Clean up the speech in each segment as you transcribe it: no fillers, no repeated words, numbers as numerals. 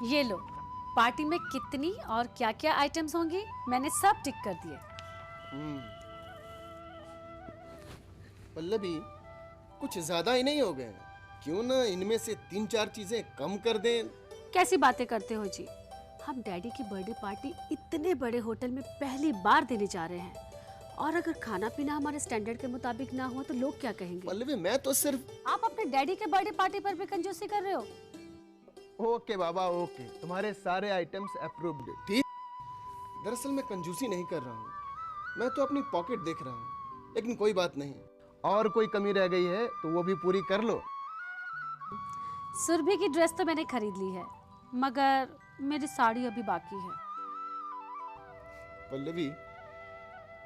ये लो, पार्टी में कितनी और क्या-क्या आइटम्स होंगी मैंने सब टिक कर दिए। पल्लवी, कुछ ज्यादा ही नहीं हो गए? क्यों ना इनमें से 3-4 चीजें कम कर दें? कैसी बातें करते हो जी? हम डैडी की बर्थडे पार्टी इतने बड़े होटल में पहली बार देने जा रहे हैं, और अगर खाना पीना हमारे स्टैंडर्ड के मुताबिक ना हुआ तो लोग क्या कहेंगे? पल्लवी, मैं तो सिर्फ... आप अपने डैडी के बर्थडे पार्टी पर भी कंजूसी कर रहे हो। ओके बाबा, ओके, तुम्हारे सारे आइटम्स अप्रूव्ड। ठीक। दरअसल मैं कंजूसी नहीं कर रहा हूँ, मैं तो अपनी पॉकेट देख रहा हूँ। लेकिन कोई बात नहीं, और कोई कमी रह गई है तो वो भी पूरी कर लो। सुरभि की ड्रेस तो मैंने खरीद ली है, मगर मेरी साड़ी अभी बाकी है। पल्लवी,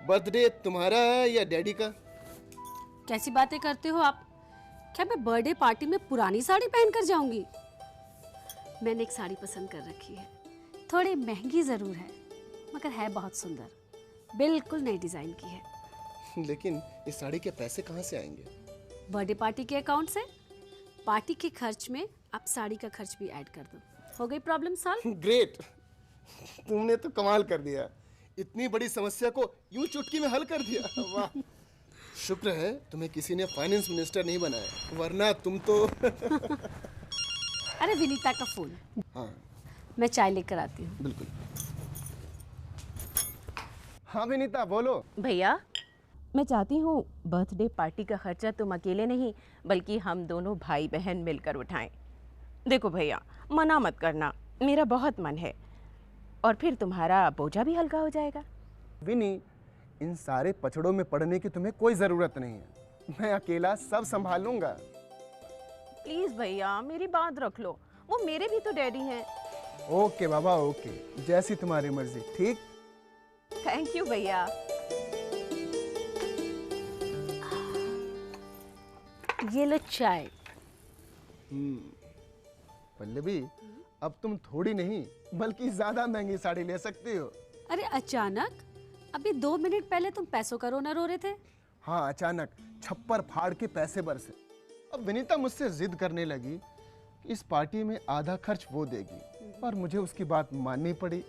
बर्थडे तुम्हारा है या डैडी का? कैसी बातें करते हो आप? क्या मैं बर्थडे पार्टी में पुरानी साड़ी पहन कर जाऊंगी? मैंने एक साड़ी पसंद कर रखी है, थोड़ी महंगी जरूर है मगर है बहुत सुंदर, बिल्कुल नई डिजाइन की है। लेकिन इस साड़ी के पैसे कहाँ से आएंगे? बर्थडे पार्टी के अकाउंट से। पार्टी के खर्च में आप साड़ी का खर्च भी ऐड कर दो, हो गई प्रॉब्लम सॉल्व। ग्रेट, तुमने तो कमाल कर दिया। इतनी बड़ी समस्या को यूं चुटकी में हल कर दिया। वाह, शुक्र है तुम्हें किसी ने फाइनेंस मिनिस्टर नहीं बनाया, वरना तुम तो... अरे विनीता का फोन। हाँ, मैं चाय लेकर आती हूँ। बिल्कुल। हाँ विनीता, बोलो। भैया, मैं चाहती हूँ बर्थडे पार्टी का खर्चा तुम अकेले नहीं बल्कि हम दोनों भाई बहन मिलकर उठाएं। देखो भैया, मना मत करना, मेरा बहुत मन है और फिर तुम्हारा बोझा भी हल्का हो जाएगा। विनी, इन सारे पचड़ों में पड़ने की तुम्हें कोई जरूरत नहीं है, मैं अकेला सब संभाल लूंगा। प्लीज भैया, मेरी बात रख लो, वो मेरे भी तो डैडी हैं। ओके बाबा, ओके, जैसी तुम्हारी मर्जी। ठीक। थैंक यू भैया। ये लो चाय। पल्लवी, अब तुम थोड़ी नहीं बल्कि ज्यादा महंगी साड़ी ले सकती हो। अरे अचानक? अभी 2 मिनट पहले तुम पैसों का रोना रो रहे थे। हाँ, अचानक छप्पर फाड़ के पैसे बरसे। अब विनीता मुझसे जिद करने लगी कि इस पार्टी में आधा खर्च वो देगी, और मुझे उसकी बात माननी पड़ी।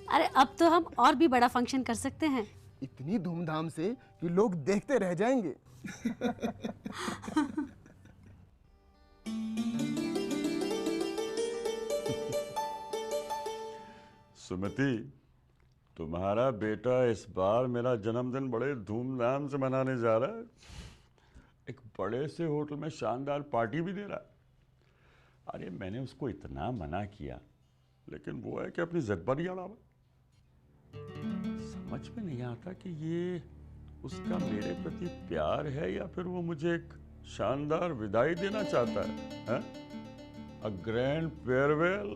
अरे अब तो हम और भी बड़ा फंक्शन कर सकते हैं। इतनी धूमधाम से कि लोग देखते रह जाएंगे। सुमति, तुम्हारा बेटा इस बार मेरा जन्मदिन बड़े धूमधाम से मनाने जा रहा है। एक बड़े से होटल में शानदार पार्टी भी दे रहा है। अरे मैंने उसको इतना मना किया, लेकिन वो है कि अपनी जिद पर ही अड़ा हुआ। समझ में नहीं आता कि ये उसका मेरे प्रति प्यार है या फिर वो मुझे एक शानदार विदाई देना चाहता है? A grand farewell.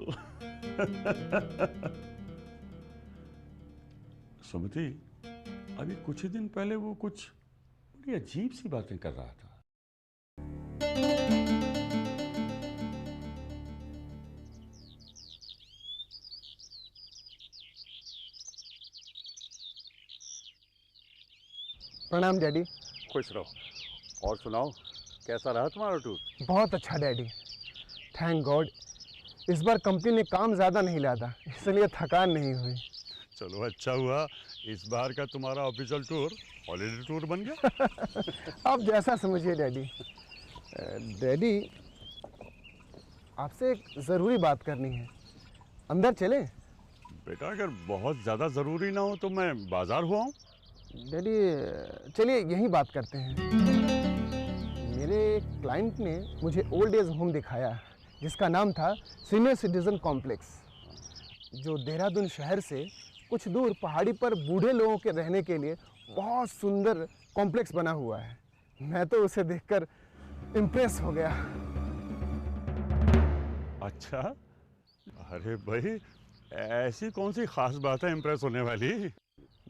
सुमति, अभी कुछ ही दिन पहले वो कुछ बड़ी अजीब सी बातें कर रहा था। प्रणाम डैडी। खुश रहो। और सुनाओ, कैसा रहा तुम्हारा टूर? बहुत अच्छा डैडी, थैंक गॉड। इस बार कंपनी ने काम ज़्यादा नहीं लादा, इसलिए थकान नहीं हुई। चलो अच्छा हुआ, इस बार का तुम्हारा ऑफिशियल टूर हॉलीडे टूर बन गया। आप जैसा समझिए डैडी। डैडी, आपसे एक ज़रूरी बात करनी है, अंदर चले? बेटा, अगर बहुत ज़्यादा ज़रूरी ना हो तो मैं बाजार हुआ हूँ। डैडी चलिए यहीं बात करते हैं। मेरे क्लाइंट ने मुझे ओल्ड एज होम दिखाया जिसका नाम था सीनियर सिटीजन कॉम्प्लेक्स, जो देहरादून शहर से कुछ दूर पहाड़ी पर बूढ़े लोगों के रहने के लिए बहुत सुंदर कॉम्प्लेक्स बना हुआ है। मैं तो उसे देखकर इम्प्रेस हो गया। अच्छा, अरे भाई, ऐसी कौन सी खास बात है इम्प्रेस होने वाली?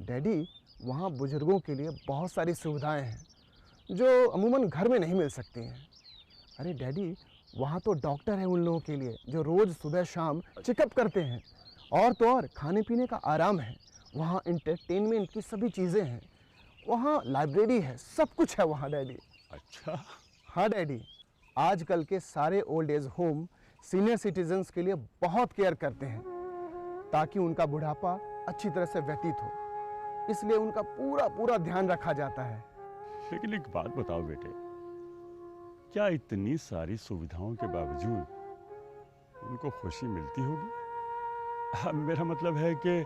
डैडी, वहाँ बुजुर्गों के लिए बहुत सारी सुविधाएं हैं जो अमूमन घर में नहीं मिल सकती हैं। अरे डैडी, वहाँ तो डॉक्टर हैं उन लोगों के लिए जो रोज़ सुबह शाम चेकअप करते हैं, और तो और खाने पीने का आराम है। वहाँ इंटरटेनमेंट की सभी चीज़ें हैं, वहाँ लाइब्रेरी है, सब कुछ है वहाँ डैडी। अच्छा। हाँ डैडी, आजकल के सारे old age home senior citizens के लिए बहुत केयर करते हैं ताकि उनका बुढ़ापा अच्छी तरह से व्यतीत हो, इसलिए उनका पूरा पूरा ध्यान रखा जाता है। लेकिन एक बात बताओ बेटे, क्या इतनी सारी सुविधाओं के बावजूद उनको खुशी मिलती होगी? हाँ, मेरा मतलब है कि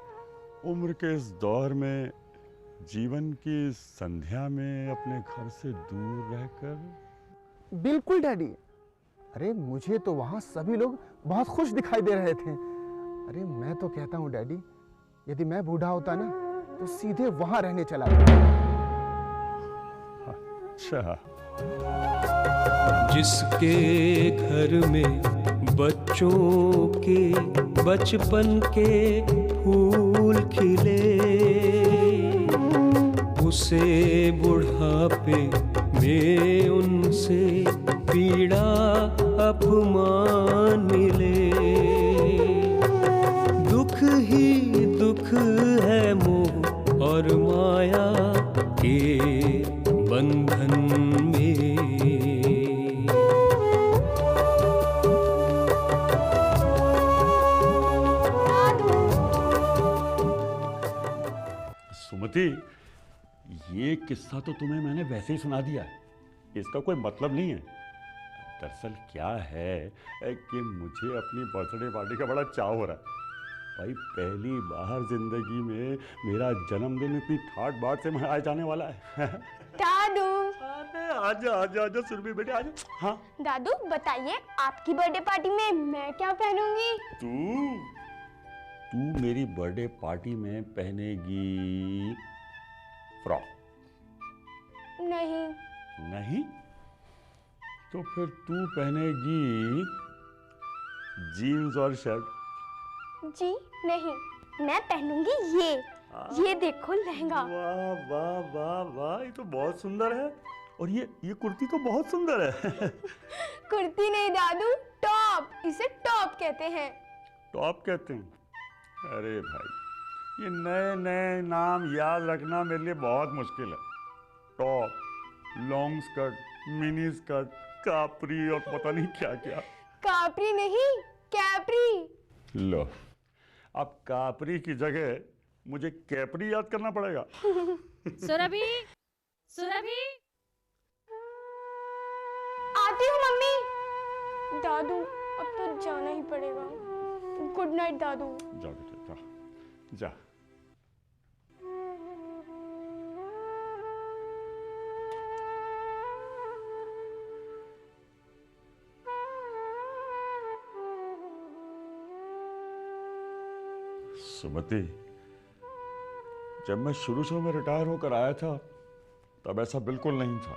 उम्र के इस दौर में जीवन की संध्या में अपने घर से दूर रहकर। बिल्कुल डैडी। अरे मुझे तो वहाँ सभी लोग बहुत खुश दिखाई दे रहे थे। अरे मैं तो कहता हूँ डैडी, यदि मैं बूढ़ा होता ना तो सीधे वहाँ रहने चला जाता। अच्छा। जिसके घर में बच्चों के बचपन के फूल खिले, उसे बुढ़ापे में उनसे पीड़ा अपमान मिले। दुख ही दुख है मोह और माया के बंधन में। सुमति, ये किस्सा तो तुम्हें मैंने वैसे ही सुना दिया है, इसका कोई मतलब नहीं है। दरअसल क्या है कि मुझे अपनी बर्थडे पार्टी का बड़ा चाव हो रहा है। भाई पहली बार जिंदगी में मेरा जन्मदिन इतनी ठाट बाट से मनाया जाने वाला है। दादू। अरे आजा आजा आजा सुरभि बेटे आजा। हाँ दादू बताइए, आपकी बर्थडे पार्टी में मैं क्या पहनूंगी? तू मेरी बर्थडे पार्टी में पहनेगी फ्रॉक। नहीं। नहीं तो फिर तू पहनेगी जीन्स और शर्ट। जी नहीं, मैं पहनूंगी ये देखो लहंगा। वाह वाह वाह वाह, ये तो बहुत सुंदर है। और ये कुर्ती तो बहुत सुंदर है। कुर्ती नहीं दादू, टॉप, इसे टॉप कहते हैं। टॉप कहते हैं? अरे भाई, ये नए नए नाम याद रखना मेरे लिए बहुत मुश्किल है। Top, long skirt, mini skirt, कापरी और पता नहीं क्या क्या। कापरी नहीं, कैपरी। लो, अब कापरी की जगह मुझे कैपरी याद करना पड़ेगा। सुरभि, सुरभि। आती हूँ मम्मी। दादू अब तो जाना ही पड़ेगा। गुड नाइट दादू। जा बेटा जा जा। सुमति, जब मैं शुरू में रिटायर होकर आया था तब ऐसा बिल्कुल नहीं था,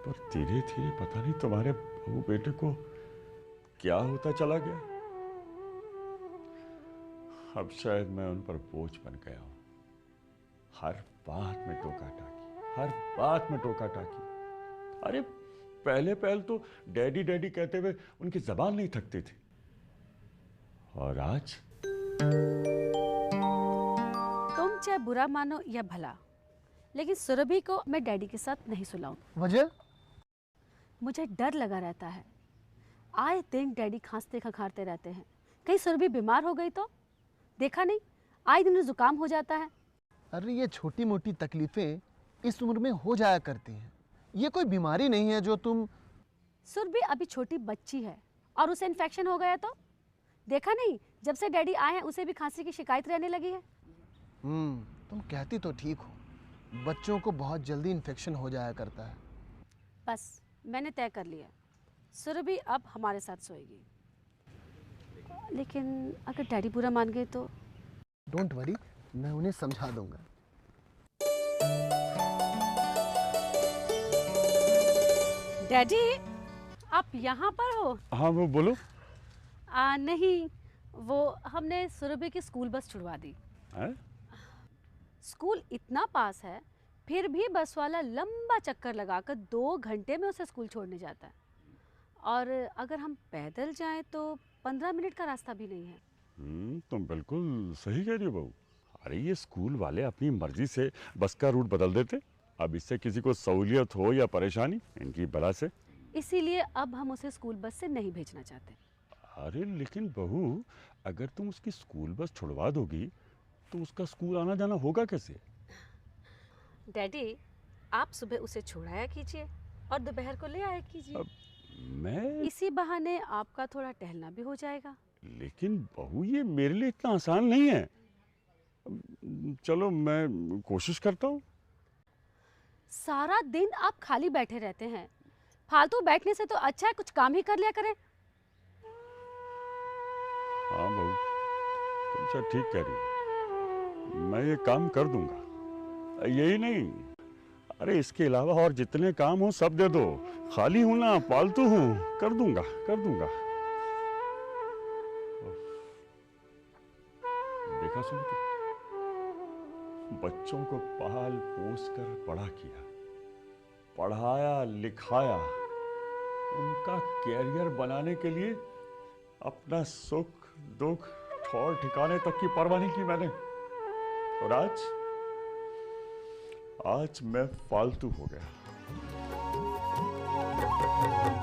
पर धीरे धीरे पता नहीं तुम्हारे बहू बेटे को क्या होता चला गया। अब शायद मैं उन पर बोझ बन गया हूं। हर बात में टोका टाकी, हर बात में टोका टाकी। अरे पहले तो डैडी डैडी कहते हुए उनकी जबान नहीं थकती थी, और आज तुम चाहे बुरा मानो या भला, लेकिन सुरभि को मैं डैडी के साथ नहीं सुलाऊं। वजह? मुझे डर लगा रहता है। आए दिन डैडी खांसते खखारते रहते हैं। कहीं सुरभि बीमार हो गई तो? देखा नहीं, आए दिन जुकाम हो जाता है। अरे ये छोटी मोटी तकलीफें इस उम्र में हो जाया करती हैं, ये कोई बीमारी नहीं है जो तुम। सुरभि अभी छोटी बच्ची है और उसे इन्फेक्शन हो गया तो? देखा नहीं, जब से डैडी आए हैं उसे भी खांसी की शिकायत रहने लगी है। तुम कहती तो ठीक हो, बच्चों को बहुत जल्दी इन्फेक्शन हो जाया करता है। बस मैंने तय कर लिया, सुरभि अब हमारे साथ सोएगी। लेकिन अगर डैडी बुरा मान गए तो? डोंट वरी, मैं उन्हें समझा दूंगा। डैडी, आप यहाँ पर हो? हाँ वो बोलो। नहीं, वो हमने सुरभि की स्कूल बस छुड़वा दी। है? स्कूल इतना पास है, फिर भी बस वाला लंबा चक्कर लगाकर 2 घंटे में उसे स्कूल छोड़ने जाता है। और अगर हम पैदल जाएं तो 15 मिनट का रास्ता भी नहीं है। तुम बिल्कुल सही कह रही हो बहू। अरे ये स्कूल वाले अपनी मर्जी से बस का रूट बदल देते, अब इससे किसी को सहूलियत हो या परेशानी, इनकी बला से। इसीलिए अब हम उसे स्कूल बस से नहीं भेजना चाहते। अरे लेकिन बहू, अगर तुम उसकी स्कूल बस छुड़वा दोगी तो उसका स्कूल आना जाना होगा कैसे? डैडी, आप सुबह उसे छोड़ाया कीजिए और दोपहर को ले आया कीजिए। मैं इसी बहाने आपका थोड़ा टहलना भी हो जाएगा। लेकिन बहू, ये मेरे लिए इतना आसान नहीं है। चलो मैं कोशिश करता हूँ। सारा दिन आप खाली बैठे रहते हैं, फालतू बैठने से तो अच्छा है कुछ काम ही कर लिया करें। हाँ बहू, तुम सब ठीक कह रही हो, मैं ये काम कर दूंगा। यही नहीं, अरे इसके अलावा और जितने काम हो सब दे दो, खाली हूं ना, पालतू हूं, कर दूंगा कर दूंगा। देखा सुनती, बच्चों को पाल पोस कर बड़ा किया, पढ़ाया लिखाया, उनका कैरियर बनाने के लिए अपना सुख दुख ठौर ठिकाने तक की परवाह नहीं की मैंने। और आज मैं फालतू हो गया।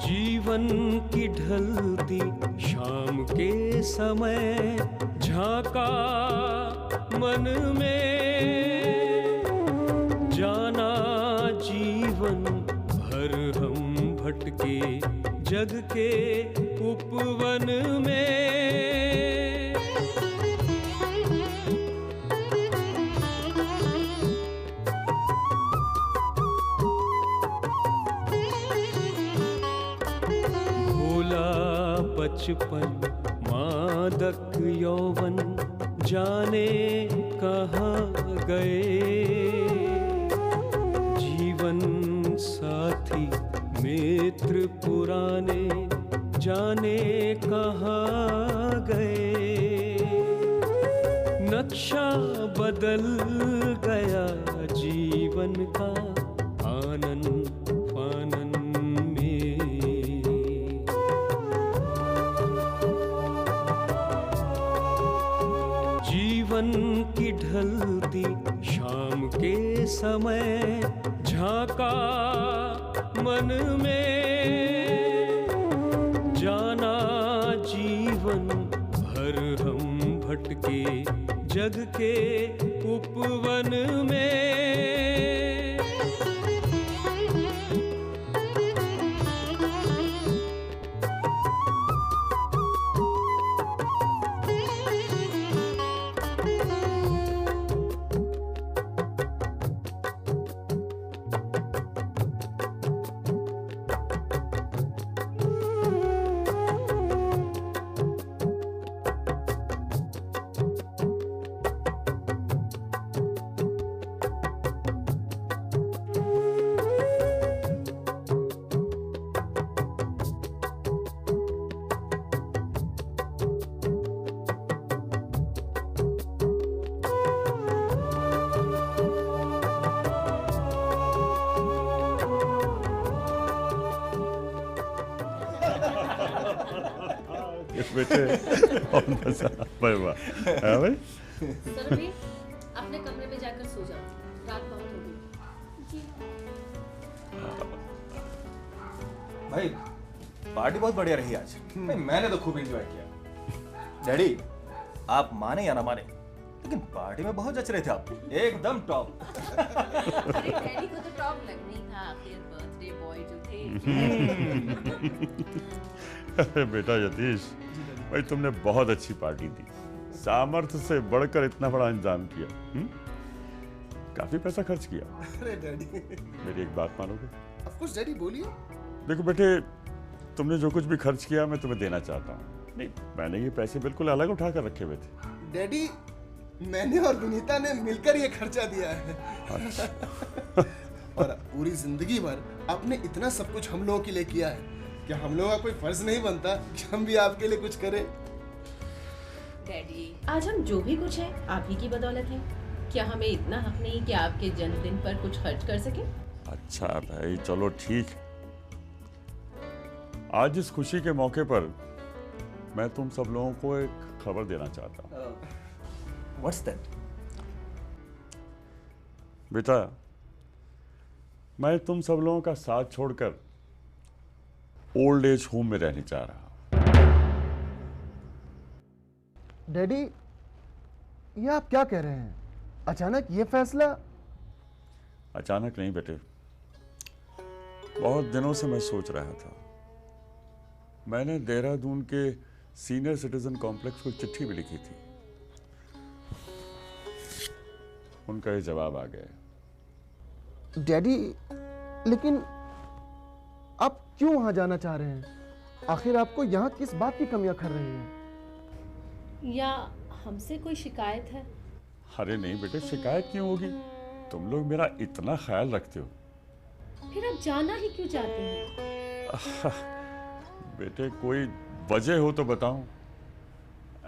जीवन की ढलती शाम के समय झांका मन में, जाना जीवन भर हम भटके जग के उपवन में। बचपन मादक यौवन जाने कहाँ गए, जीवन साथी मित्र पुराने जाने कहाँ गए। नक्शा बदल गया जीवन का आनन फानन में। जीवन की ढलती शाम के समय झांका मन में, जाना जीवन भर हम भटके जग के उपवन में। बेटे और मजा भाई। सरबीर, अपने कमरे में जाकर सो जाओ, रात बहुत हो गई। भाई पार्टी बहुत बढ़िया रही आज। भाई मैंने तो खूब एंजॉय किया। डैडी आप माने या ना माने, लेकिन पार्टी में बहुत जच रहे थे आप, एकदम टॉप। अरे डैडी को तो टॉप लगनी था, आखिर बर्थडे बॉय जो थे। अरे बेटा यतीश भाई, तुमने बहुत अच्छी पार्टी दी, सामर्थ्य से बढ़कर इतना बड़ा इंतजाम किया। काफी पैसा खर्च किया। अरे डैडी, मेरी एक बात मानोगे? ऑफ कोर्स डैडी, बोलिए। देखो बेटे, तुमने जो कुछ भी खर्च किया मैं तुम्हें देना चाहता हूँ। नहीं, मैंने ये पैसे बिल्कुल अलग उठा कर रखे हुए थे। डैडी, मैंने और विनीता ने मिलकर ये खर्चा दिया है। अच्छा। और पूरी जिंदगी भर आपने इतना सब कुछ हम लोगों के लिए किया है, क्या हम लोगों का कोई फर्ज नहीं बनता कि हम भी आपके लिए कुछ करें? डैडी, आज हम जो भी कुछ है आप ही की बदौलत है। क्या हमें इतना हक नहीं कि आपके जन्मदिन पर कुछ खर्च कर सके? अच्छा भाई, चलो ठीक। आज इस खुशी के मौके पर मैं तुम सब लोगों को एक खबर देना चाहता हूँ। What's that? बेटा, मैं तुम सब लोगों का साथ छोड़कर ओल्ड एज होम में रहने जा रहा हूं। डैडी, ये आप क्या कह रहे हैं? अचानक ये फैसला? अचानक नहीं बेटे, बहुत दिनों से मैं सोच रहा था। मैंने देहरादून के सीनियर सिटीजन कॉम्प्लेक्स को चिट्ठी भी लिखी थी, उनका ये जवाब आ गया। डैडी, लेकिन आप क्यों वहां जाना चाह रहे हैं? आखिर आपको यहाँ किस बात की कमियां कर रही हैं? या हमसे कोई शिकायत है? अरे नहीं बेटे, शिकायत क्यों होगी? तुम लोग मेरा इतना ख्याल रखते हो। फिर आप जाना ही क्यों चाहते हैं? बेटे कोई वजह हो तो बताऊं।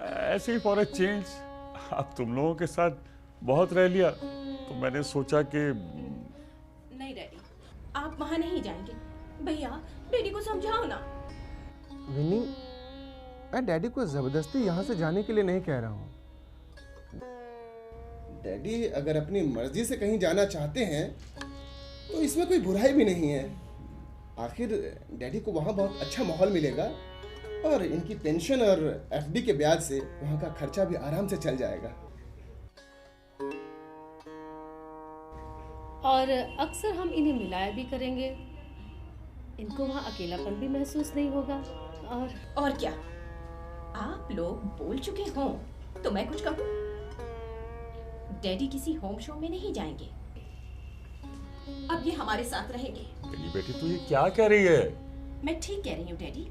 ऐसे ही फॉर अ चेंज। अब तुम लोगों के साथ बहुत रह लिया तो मैंने सोचा कि नहीं डैडी, आप वहाँ नहीं जाएंगे। भैया डैडी को समझाओ ना। विनी, मैं डैडी को जबरदस्ती यहाँ से जाने के लिए नहीं कह रहा हूँ। डैडी अगर अपनी मर्जी से कहीं जाना चाहते हैं तो इसमें कोई बुराई भी नहीं है। आखिर डैडी को वहाँ बहुत अच्छा माहौल मिलेगा और इनकी पेंशन और एफडी के ब्याज से वहाँ का खर्चा भी आराम से चल जाएगा। और अक्सर हम इन्हें मिलाया भी करेंगे, इनको वहाँ अकेलापन भी महसूस नहीं होगा। और क्या, आप लोग बोल चुके हो तो मैं कुछ कहूँ? डैडी किसी होम शो में नहीं जाएंगे, अब ये हमारे साथ रहेंगे। बेटी तू ये क्या कह रही है? मैं ठीक कह रही हूँ डैडी,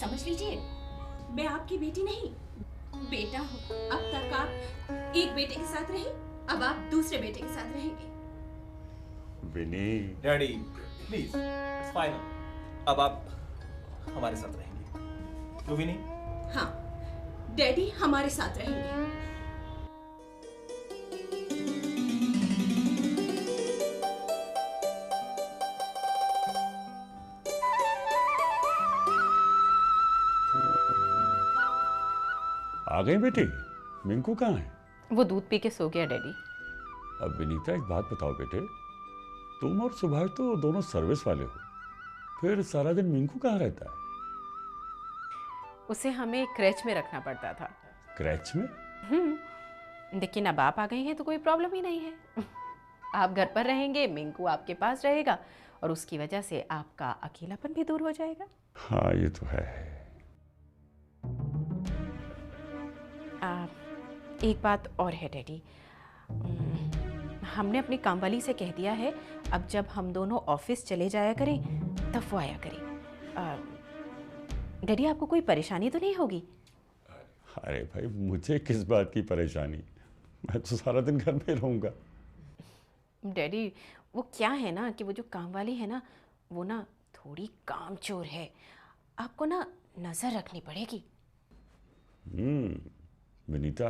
समझ लीजिए मैं आपकी बेटी नहीं बेटा हूँ। अब तक आप एक बेटे के साथ रहे, अब आप दूसरे बेटे के साथ रहेंगे। विनी, डैडी प्लीज, इट्स फाइन। अब आप हमारे साथ रहेंगे, क्यों विनी? हाँ, डैडी हमारे साथ रहेंगे। आ गई बेटी? मिंकू कहाँ है? वो दूध पी के सो गया डैडी। अब विनीता एक बात बताओ बेटे, तुम और सुभाष तो दोनों सर्विस वाले हो, फिर सारा दिन मिंकू कहाँ रहता है? उसे हमें क्रैच में रखना पड़ता था। क्रैच में? लेकिन अब आप आ गए हैं तो कोई प्रॉब्लम ही नहीं है। आप घर पर रहेंगे, मिंकू आपके पास रहेगा और उसकी वजह से आपका अकेलापन भी दूर हो जाएगा। हाँ ये तो है। एक बात और है डैडी, हमने अपनी कामवाली से कह दिया है अब जब हम दोनों ऑफिस चले जाया करें तब वो आया करें। डैडी आपको कोई परेशानी तो नहीं होगी? अरे भाई मुझे किस बात की परेशानी, मैं तो सारा दिन घर में रहूंगा। डैडी वो क्या है ना कि वो जो कामवाली है ना वो ना थोड़ी कामचोर है, आपको ना नजर रखनी पड़ेगी। विनीता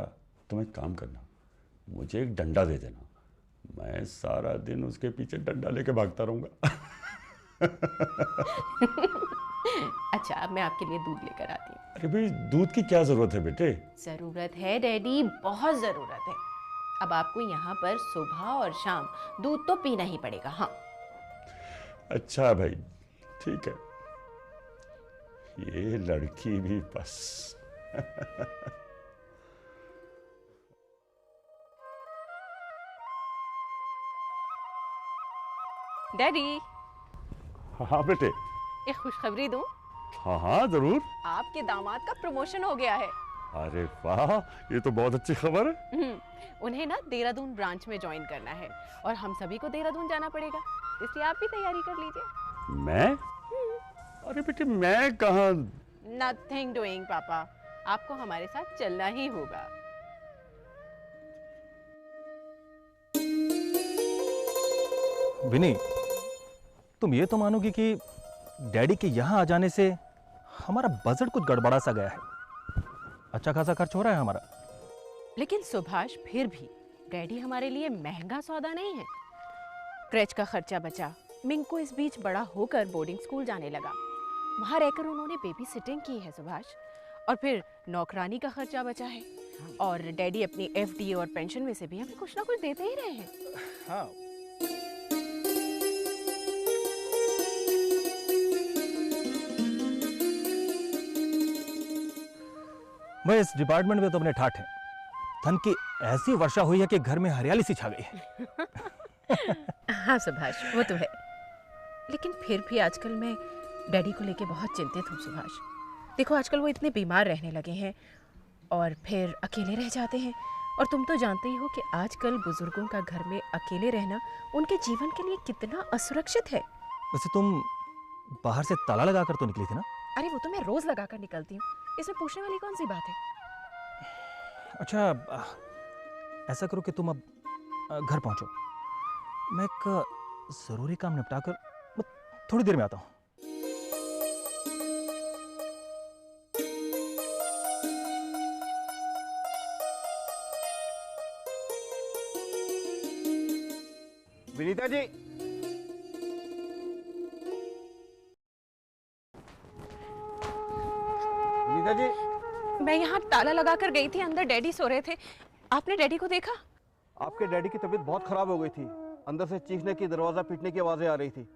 तुम एक काम करना, मुझे एक डंडा दे देना, मैं सारा दिन उसके पीछे डंडा लेके भागता रहूंगा। अच्छा अब मैं आपके लिए दूध लेकर आती हूँ। अरे भाई दूध की क्या जरूरत है बेटे? जरूरत है डैडी, बहुत जरूरत है। अब आपको यहाँ पर सुबह और शाम दूध तो पीना ही पड़ेगा। हाँ अच्छा भाई ठीक है, ये लड़की भी बस। डैडी हाँ बेटे। एक खुशखबरी दूं? हाँ हाँ जरूर। आपके दामाद का प्रमोशन हो गया है। अरे वाह, ये तो बहुत अच्छी खबर है। उन्हें ना देहरादून ब्रांच में ज्वाइन करना है और हम सभी को देहरादून जाना पड़ेगा, इसलिए आप भी तैयारी कर लीजिए। मैं? अरे बेटे मैं कहाँ? नथिंग डूइंग पापा, आपको हमारे साथ चलना ही होगा। विनी, तुम ये तो मानोगी कि डैडी के यहाँ आ जाने से हमारा बजट कुछ गड़बड़ा सा गया है, अच्छा खासा खर्च हो रहा है हमारा। लेकिन सुभाष फिर भी डैडी हमारे लिए महंगा सौदा नहीं है। क्रैच का खर्चा बचा, मिंकू इस बीच बड़ा होकर बोर्डिंग स्कूल जाने लगा, वहां रहकर उन्होंने बेबी सिटिंग की है सुभाष, और फिर नौकरानी का खर्चा बचा है, और डैडी अपनी एफडी और पेंशन में से भी हमें कुछ ना कुछ देते ही रहे हैं। भाई इस डिपार्टमेंट में तो अपने ठाठ है। धन की ऐसी वर्षा हुई है कि घर में हरियाली सी छा गई है। हाँ सुभाष, वो तो है, लेकिन फिर भी आजकल मैं डैडी को लेके बहुत चिंतित हूँ सुभाष। देखो आजकल वो इतने बीमार रहने लगे हैं और फिर अकेले रह जाते हैं, और तुम तो जानते ही हो कि आजकल बुजुर्गों का घर में अकेले रहना उनके जीवन के लिए कितना असुरक्षित है। वैसे तुम बाहर से ताला लगा कर तो निकली थी ना? अरे वो तो मैं रोज लगा कर निकलती हूँ, इसमें पूछने वाली कौन सी बात है। अच्छा ऐसा करो कि तुम अब घर पहुंचो, मैं एक जरूरी काम निपटा कर थोड़ी देर में आता हूँ। विनीता जी, विनीता जी, मैं यहाँ ताला लगा कर गई थी, अंदर डैडी सो रहे थे। आपने डैडी को देखा? आपके डैडी की तबीयत बहुत खराब हो गई थी, अंदर से चीखने की, दरवाजा पीटने की आवाजें आ रही थी।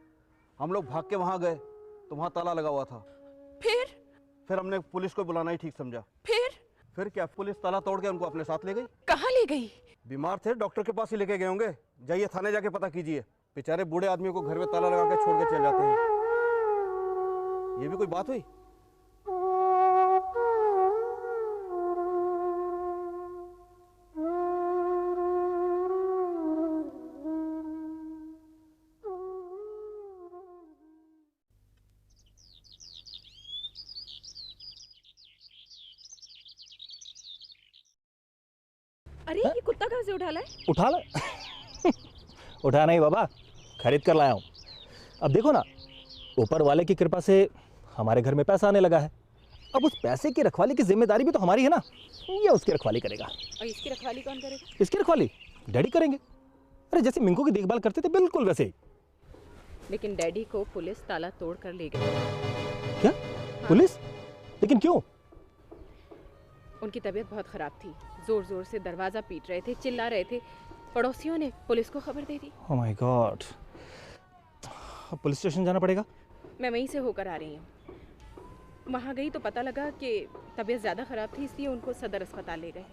हम लोग भाग के वहां गए तो वहां ताला लगा हुआ था। फिर हमने पुलिस को बुलाना ही ठीक समझा। फिर क्या, पुलिस ताला तोड़ के उनको अपने साथ ले गई। कहाँ ले गई? बीमार थे, डॉक्टर के पास ही लेके गए होंगे। जाइए थाने जाके पता कीजिए। बेचारे बूढ़े आदमी को घर में ताला लगा के छोड़ के चले जाते हैं, ये भी कोई बात हुई? अरे ये कुत्ता कहाँ से उठा लाए? उठा ला उठा नहीं बाबा, खरीद कर लाया हूँ। अब देखो ना, ऊपर वाले की कृपा से हमारे घर में पैसा आने लगा है। अब उस पैसे की रखवाली की जिम्मेदारी भी तो हमारी है ना, ये उसकी रखवाली करेगा। और इसकी रखवाली कौन करेगा? इसकी रखवाली डैडी करेंगे। अरे जैसे मिंकू की देखभाल करते थे बिल्कुल वैसे ही। लेकिन डैडी को पुलिस ताला तोड़ कर ले गई। क्या? पुलिस? लेकिन क्यों? उनकी तबीयत बहुत खराब थी, जोर जोर से दरवाजा पीट रहे थे, चिल्ला रहे थे। पड़ोसियों ने पुलिस को खबर दे दी। ओह माय गॉड, अब पुलिस स्टेशन जाना पड़ेगा। मैं वहीं से होकर आ रही हूँ। वहाँ गई तो पता लगा कि तबीयत ज़्यादा ख़राब थी, इसलिए उनको सदर अस्पताल ले गए।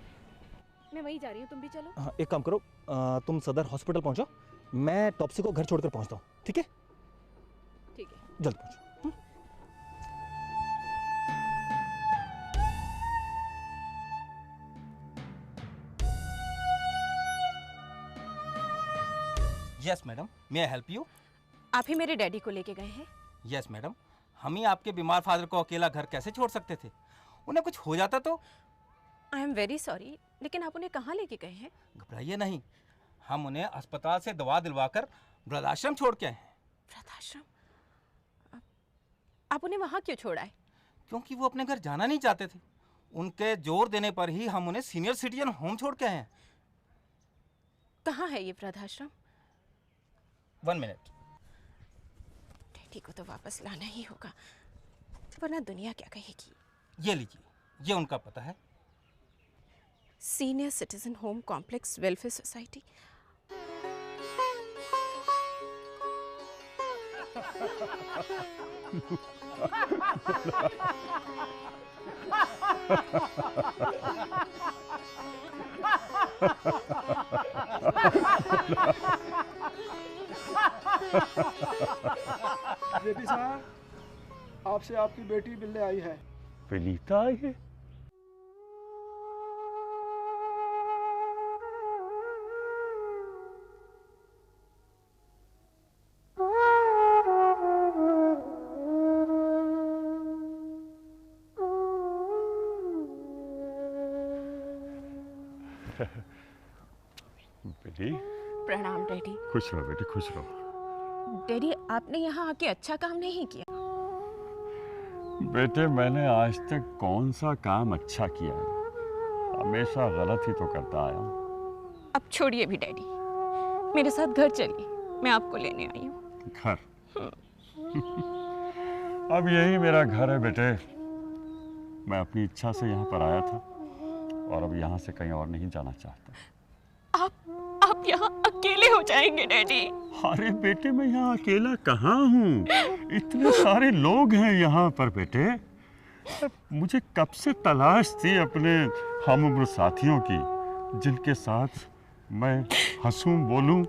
मैं वहीं जा रही हूँ, तुम भी चलो। हाँ एक काम करो, तुम सदर हॉस्पिटल पहुँचो, मैं टॉप्सी को घर छोड़कर पहुँचता हूँ। ठीक है? ठीक है, जल्द पहुँचो। Yes madam, may I help you? आप ही मेरे डैडी को लेके गए हैं? यस मैडम, हम ही आपके बीमार फादर को अकेला घर कैसे छोड़ सकते थे? उन्हें कुछ हो जाता तो? आई एम वेरी सॉरी, लेकिन आप उन्हें कहाँ लेके गए हैं? घबराइए नहीं, हम उन्हें अस्पताल से दवा दिलवाकर वृद्धाश्रम छोड़ के आए हैं। वृद्धाश्रम? आप उन्हें वहाँ क्यों छोड़ा है? क्योंकि वो अपने घर जाना नहीं चाहते थे। उनके जोर देने पर ही हम उन्हें सीनियर सिटीजन होम छोड़ के आए हैं। कहाँ है ये वृद्धाश्रम? 1 मिनट। डैडी को तो वापस लाना ही होगा, वरना दुनिया क्या कहेगी। ये लीजिए, ये उनका पता है। Senior citizen home complex welfare society. JP साहब, आपसे आपकी बेटी मिलने आई है। विनीता आई है? बेटी, प्रणाम डैडी। खुश रहो बेटी, खुश रहो। डैडी, आपने यहाँ आके अच्छा काम नहीं किया। बेटे, मैंने आज तक कौन सा काम अच्छा किया है? हमेशा गलत ही तो करता आया हूँ। अब छोड़िए भी डैडी, मेरे साथ घर चलिए, मैं आपको लेने आई हूँ। घर? अब यही मेरा घर है बेटे। मैं अपनी इच्छा से यहाँ पर आया था और अब यहाँ से कहीं और नहीं जाना चाहता। आप यहाँ अकेले हो जाएंगे डैडी। अरे बेटे, मैं यहाँ अकेला कहाँ हूँ? इतने सारे लोग हैं यहाँ पर बेटे। मुझे कब से तलाश थी अपने हम उम्र साथियों की, जिनके साथ मैं हंसूं, बोलूं,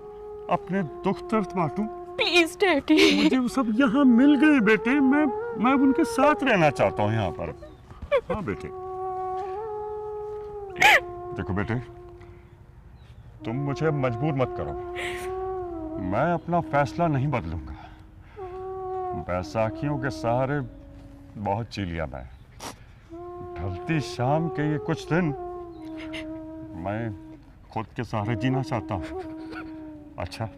अपने दुख दर्द बांटूं। Please daddy. मुझे वो सब यहाँ मिल गए बेटे। मैं उनके साथ रहना चाहता हूँ यहाँ पर। हाँ बेटे। देखो बेटे, तुम मुझे मजबूर मत करो। मैं अपना फैसला नहीं बदलूंगा। बैसाखियों के सहारे बहुत जी लिया मैं। ढलती शाम के ये कुछ दिन मैं खुद के सहारे जीना चाहता हूँ। अच्छा,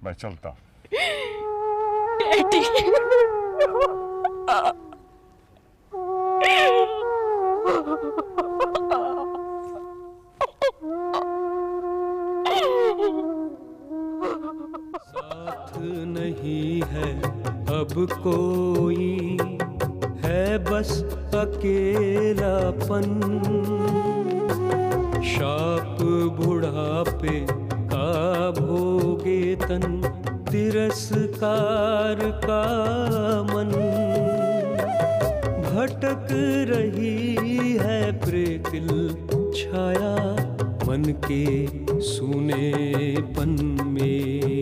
मैं चलता। साथ नहीं है अब कोई, है बस अकेलापन। शाप बुढ़ापे का भोगे तन, तिरस्कार का मन। भटक रही है प्रेतिल छाया मन के सूनेपन में।